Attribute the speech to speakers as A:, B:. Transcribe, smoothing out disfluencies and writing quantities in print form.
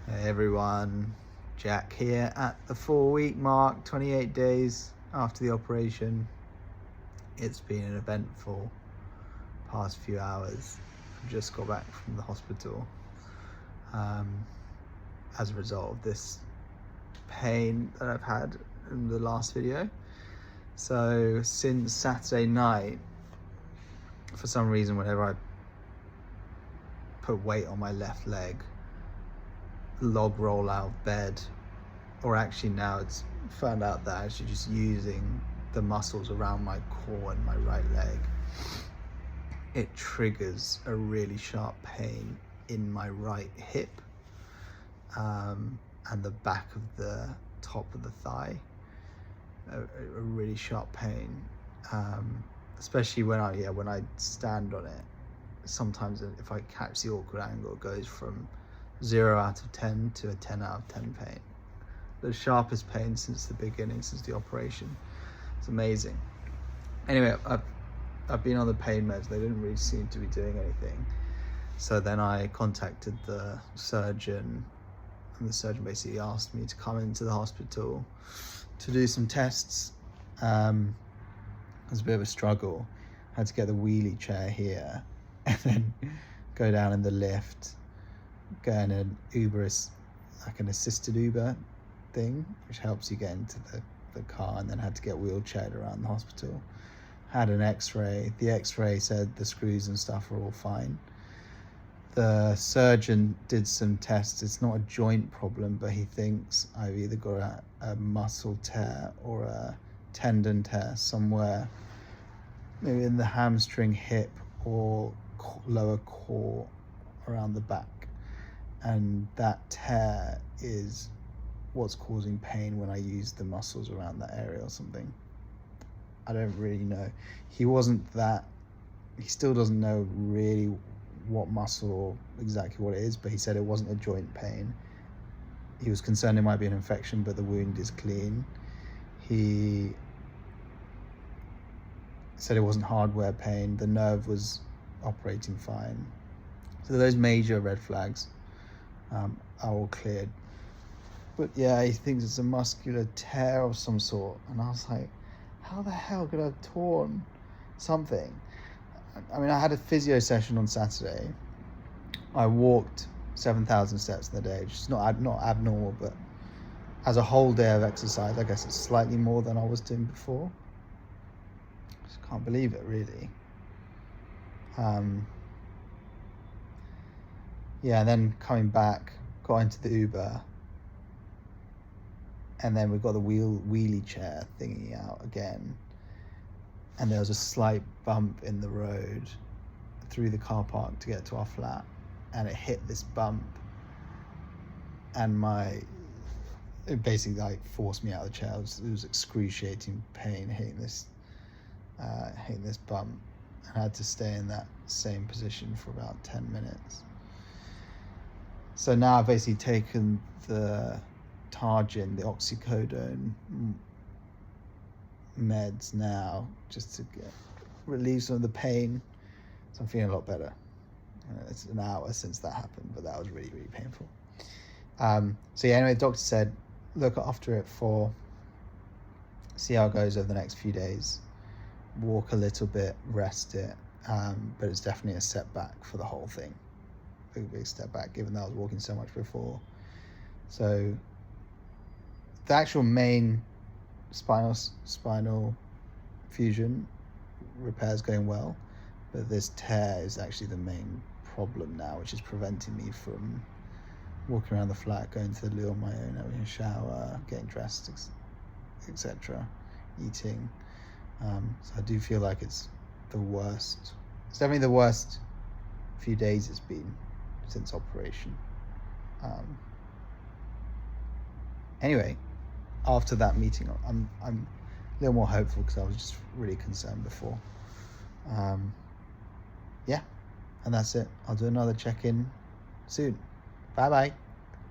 A: Hey everyone, Jack here at the 4-week mark, 28 days after the operation. It's been an eventful past few hours. I've just got back from the hospital as a result of this pain that I've had in the last video. So since Saturday night, for some reason, whenever I put weight on my left leg, log roll out of bed, or actually now it's found out that actually just using the muscles around my core and my right leg, it triggers a really sharp pain in my right hip and the back of the top of the thigh. A really sharp pain, especially when I stand on it. Sometimes if I catch the awkward angle, it goes from 0 out of 10 to a 10 out of 10 pain. The sharpest pain since the beginning, since the operation. It's amazing. Anyway, I've been on the pain meds. They didn't really seem to be doing anything. So then I contacted the surgeon, and the surgeon basically asked me to come into the hospital to do some tests. It was a bit of a struggle. I had to get the wheelie chair here and then go down in the lift, go in an Uber, like an assisted Uber thing, which helps you get into the car, and then had to get wheelchaired around the hospital. Had an x-ray. The x-ray said the screws and stuff are all fine. The surgeon did some tests. It's not a joint problem, but he thinks I've either got a muscle tear or a tendon tear somewhere, maybe in the hamstring, hip, or lower core around the back. And that tear is what's causing pain when I use the muscles around that area or something. I don't really know. He still doesn't know really what muscle or exactly what it is, but he said it wasn't a joint pain. He was concerned it might be an infection, but the wound is clean. He said it wasn't hardware pain. The nerve was operating fine. So those major red flags are all cleared. But yeah, he thinks it's a muscular tear of some sort. And I was like, how the hell could I have torn something? I mean, I had a physio session on Saturday. I walked 7,000 steps in the day, which is not abnormal, but as a whole day of exercise, I guess it's slightly more than I was doing before. Just can't believe it, really. Yeah, and then coming back, got into the Uber, and then we got the wheelie chair thingy out again, and there was a slight bump in the road through the car park to get to our flat, and it hit this bump, and it basically like forced me out of the chair. It was excruciating pain hitting this bump, and I had to stay in that same position for about 10 minutes. So now I've basically taken the Targin, the oxycodone meds now, just to relieve some of the pain. So I'm feeling a lot better. It's an hour since that happened, but that was really, really painful. So yeah, anyway, the doctor said, look after it for, see how it goes over the next few days, walk a little bit, rest it, but it's definitely a setback for the whole thing. Big step back, given that I was walking so much before. So the actual main spinal fusion repair is going well, but this tear is actually the main problem now, which is preventing me from walking around the flat, going to the loo on my own, having a shower, getting dressed, etc., eating. So I do feel like it's the worst. It's definitely the worst few days it's been since operation. Anyway, after that meeting, I'm a little more hopeful because I was just really concerned before. Yeah, and that's it. I'll do another check-in soon. Bye bye.